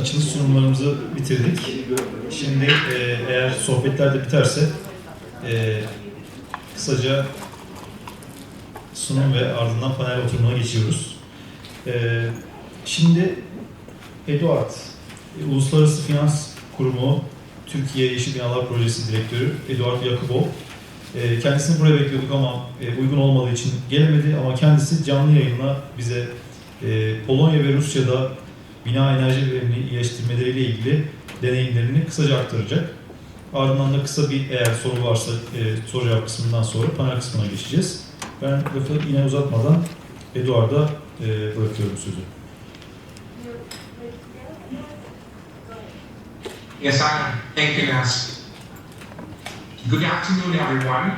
açılış sunumlarımızı bitirdik. Şimdi eğer sohbetler de biterse kısaca sunum ve ardından panel oturumuna geçiyoruz. Şimdi Eduard, Uluslararası Finans Kurumu Türkiye Yeşil Binalar Projesi Direktörü Eduard Yakubov. Kendisini buraya bekliyorduk ama uygun olmadığı için gelemedi ama kendisi canlı yayınla bize Polonya ve Rusya'da bina enerji verimini iyileştirmeleriyle ilgili deneyimlerini kısaca aktaracak. Ardından da kısa bir eğer soru varsa soru cevap kısmından sonra panel kısmına geçeceğiz. Ben lafı yine uzatmadan Eduard'a bırakıyorum sözü. Yes, thank you, Nas. Good afternoon, everyone.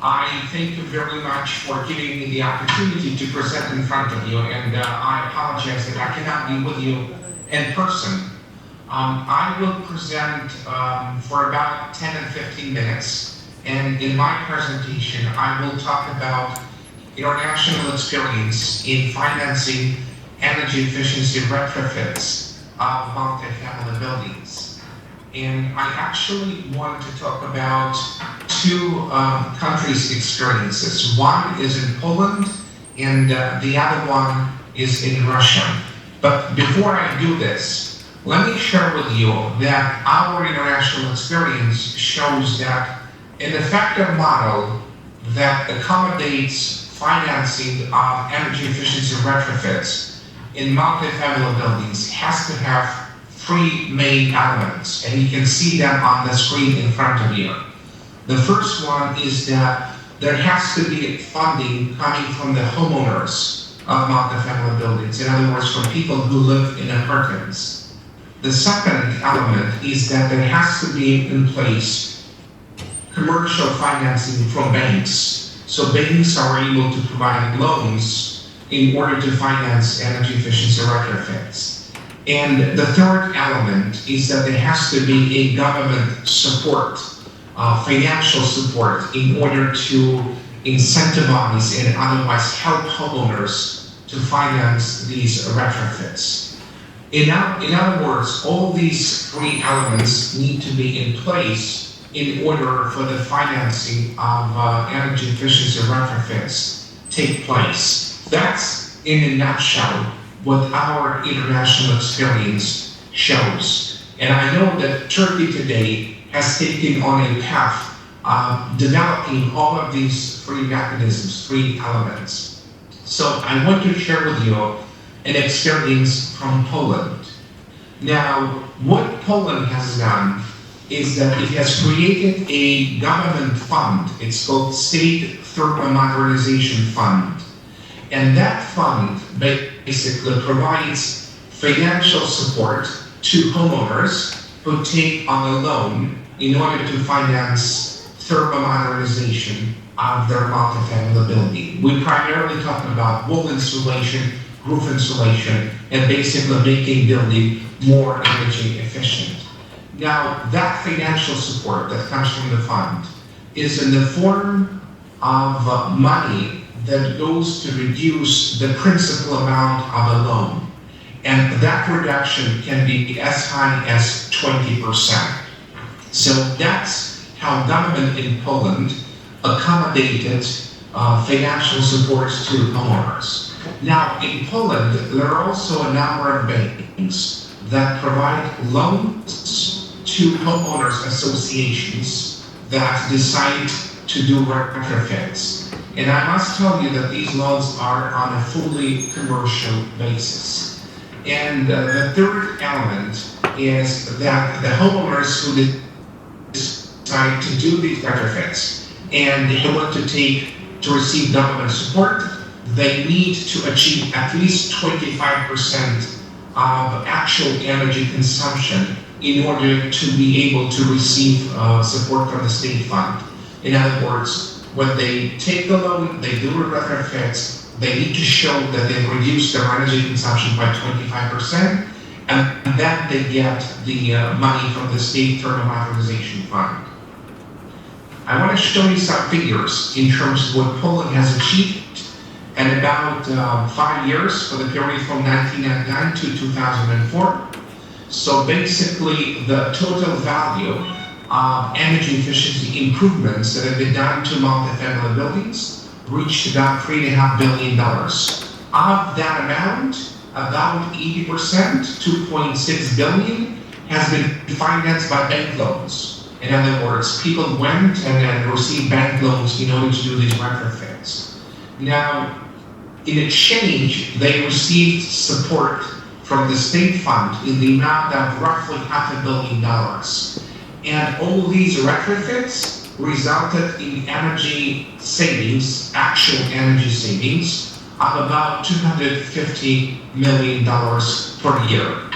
I thank you very much for giving me the opportunity to present in front of you, and I apologize that I cannot be with you in person. I will present for about 10 and 15 minutes, and in my presentation, I will talk about international experience in financing energy efficiency retrofits of multi-family buildings. And I actually want to talk about two countries' experiences. One is in Poland, and the other one is in Russia. But before I do this, let me share with you that our international experience shows that an effective model that accommodates financing of energy efficiency retrofits in multi-family buildings has to have three main elements, and you can see them on the screen in front of you. The first one is that there has to be funding coming from the homeowners of multi-family buildings, in other words, from people who live in apartments. The second element is that there has to be in place commercial financing from banks. So banks are able to provide loans in order to finance energy efficiency retrofits. And the third element is that there has to be a government support, financial support, in order to incentivize and otherwise help homeowners to finance these retrofits. In other words, all these three elements need to be in place in order for the financing of energy efficiency retrofits take place. That's, in a nutshell, what our international experience shows. And I know that Turkey today has taken on a path of developing all of these three mechanisms, three elements. So I want to share with you an experience from Poland. Now, what Poland has done is that it has created a government fund. It's called State Thermal Modernization Fund. And that fund basically provides financial support to homeowners who take on a loan in order to finance thermal modernization of their multifamily building. We primarily talk about wall insulation, roof insulation, and basically making building more energy efficient. Now, that financial support that comes from the fund is in the form of money that goes to reduce the principal amount of a loan. And that reduction can be as high as 20%. So that's how government in Poland accommodated financial support to homeowners. Now, in Poland, there are also a number of banks that provide loans to homeowners associations that decide to do retrofits. And I must tell you that these loans are on a fully commercial basis. And the third element is that the homeowners who decide to do these retrofits and they want to receive government support, they need to achieve at least 25% of actual energy consumption in order to be able to receive support from the state fund. In other words, when they take the loan, they do retrofits, they need to show that they've reduced their energy consumption by 25%, and then they get the money from the State Thermal Modernization Fund. I want to show you some figures in terms of what Poland has achieved in about 5 years for the period from 1999 to 2004. So basically, the total value of energy efficiency improvements that have been done to multifamily buildings reached about $3.5 billion. Of that amount, about 80%, $2.6 billion, has been financed by bank loans. In other words, people went and received bank loans in order to do these retrofits. Now, in exchange, they received support from the state fund in the amount of roughly $500 million. And all these retrofits resulted in energy savings, actual energy savings, of about $250 million per year.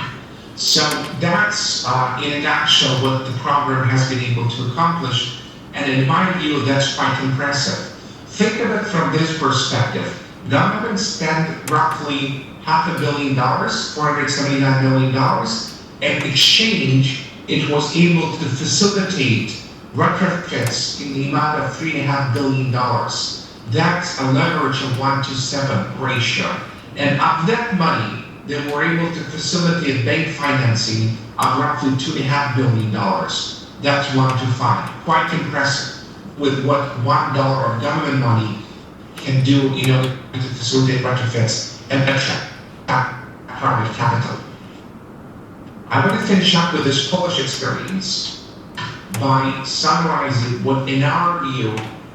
So that's, in a nutshell, what the program has been able to accomplish. And in my view, that's quite impressive. Think of it from this perspective. Government spent roughly $500 million, $479 million. In exchange, it was able to facilitate retrofits in the amount of $3.5 billion. That's a leverage of 1-to-7 ratio. And of that money, they were able to facilitate bank financing of roughly $2.5 billion. That's 1-to-5. Quite impressive with what $1 of government money can do in order to facilitate retrofits and attract private capital. I want to finish up with this Polish experience by summarizing what, in our view,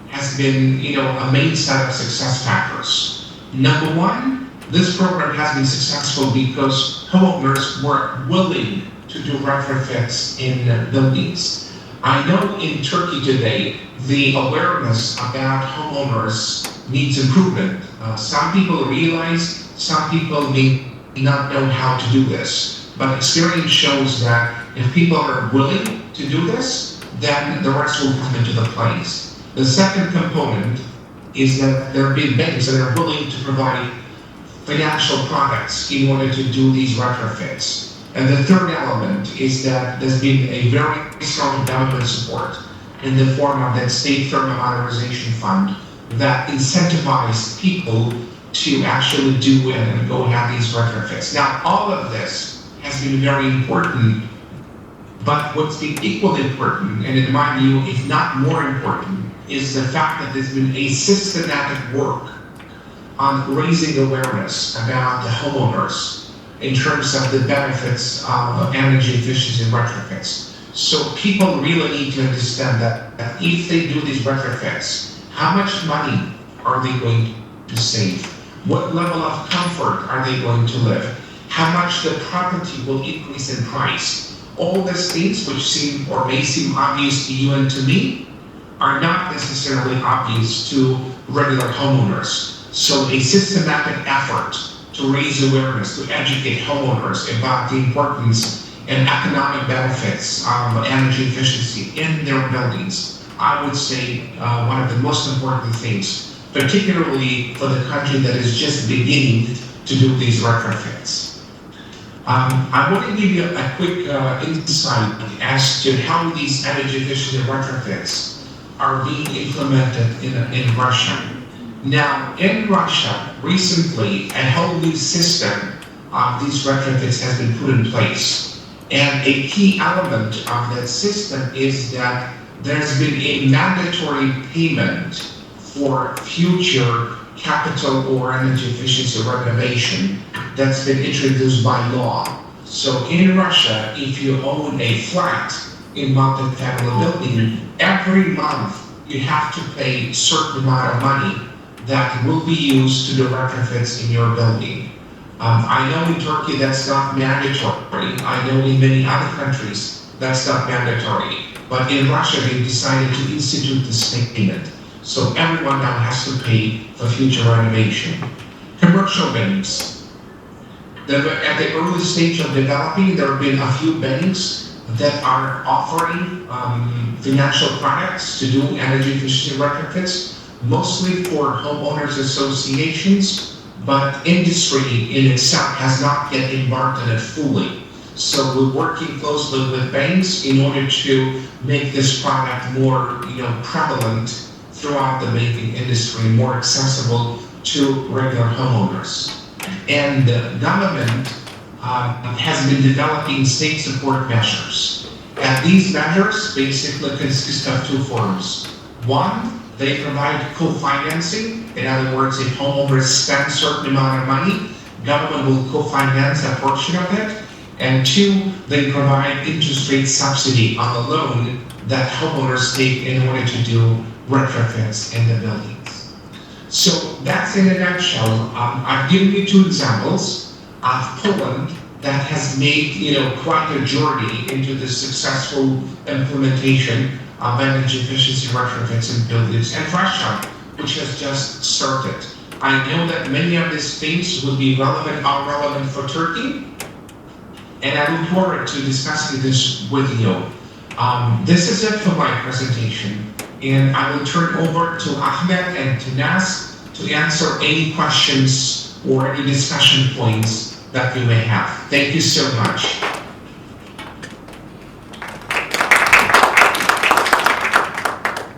has been, a main set of success factors. Number one, this program has been successful because homeowners were willing to do retrofits in buildings. I know in Turkey today, the awareness about homeowners needs improvement. Some people realize, some people may not know how to do this. But experience shows that if people are willing to do this, then the rest will come into the place. The second component is that there have been banks that are willing to provide financial products in order to do these retrofits. And the third element is that there's been a very strong government support in the form of that state thermal modernization fund that incentivized people to actually do and go have these retrofits. Now, all of this has been very important, but what's been equally important, and in my view, if not more important, is the fact that there's been a systematic work on raising awareness about the homeowners in terms of the benefits of energy efficiency retrofits. So people really need to understand that if they do these retrofits, how much money are they going to save? What level of comfort are they going to live? How much the property will increase in price? All these things which seem or may seem obvious to you and to me are not necessarily obvious to regular homeowners. So a systematic effort to raise awareness, to educate homeowners about the importance and economic benefits of energy efficiency in their buildings, I would say one of the most important things, particularly for the country that is just beginning to do these retrofits. I want to give you a quick insight as to how these energy efficient retrofits are being implemented in Russia. Now, in Russia, recently, a whole new system of these retrofits has been put in place. And a key element of that system is that there's been a mandatory payment for future capital or energy efficiency renovation that's been introduced by law. So in Russia, if you own a flat in multi-family building, every month you have to pay a certain amount of money that will be used to do retrofits in your building. I know in Turkey that's not mandatory. I know in many other countries that's not mandatory. But in Russia, they decided to institute this payment. So everyone now has to pay for future renovation. Commercial banks. At the early stage of developing, there have been a few banks that are offering financial products to do energy efficiency retrofits, mostly for homeowners associations, but industry in itself has not yet embarked on it fully. So we're working closely with banks in order to make this product more prevalent throughout the banking industry, more accessible to regular homeowners. And the government has been developing state support measures. And these measures basically consist of two forms. One, they provide co-financing. In other words, if homeowners spend a certain amount of money, government will co-finance a portion of it. And two, they provide interest rate subsidy on the loan that homeowners take in order to do retrofits in the buildings. So that's in a nutshell. I've given you two examples of Poland that has made quite a journey into the successful implementation of energy efficiency retrofits in buildings, and Russia, which has just started. I know that many of these things will be are relevant for Turkey, and I look forward to discussing this with you. This is it for my presentation, and I will turn over to Ahmet and to Nas to answer any questions or any discussion points that you may have. Thank you so much.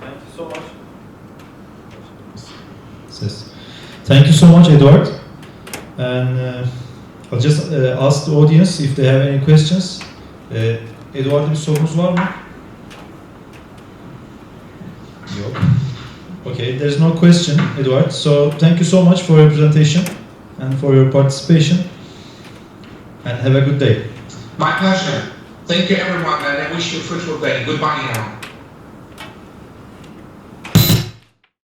Thank you so much. Thank you so much, Eduard. And I'll just ask the audience if they have any questions. Eduard'a bir sorunuz var mı? Yok. Okay, there's no question, Eduard. So thank you so much for your presentation and for your participation. And have a good day. My pleasure. Thank you, everyone, and I wish you a fruitful day. Goodbye now.